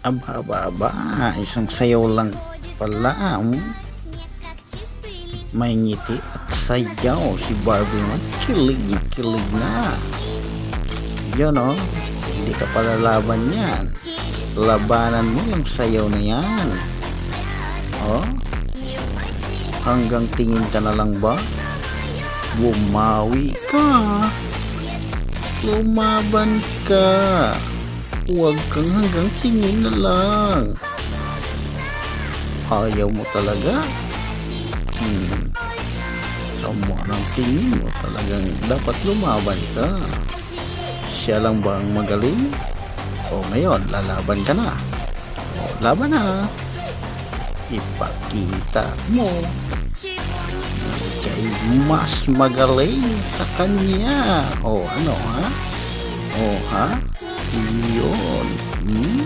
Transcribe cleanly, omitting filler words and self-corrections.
Aba, isang sayaw lang pala. May ngiti at sayaw si Barbie mo. Kilig na. Yun o, hindi ka pala laban yan. Labanan mo yung sayaw na yan. O, hanggang tingin ka na lang ba? Bumawi ka. Lumaban ka. Huwag kang hanggang tingin na lang. Ayaw mo talaga? Sama ng tingin mo, talagang dapat lumaban ka. Siya lang ba ang magaling? O ngayon, lalaban ka na. O laban na. Ipakita mo kay mas magaling sa kanya. O ano ha? O ha? Yun.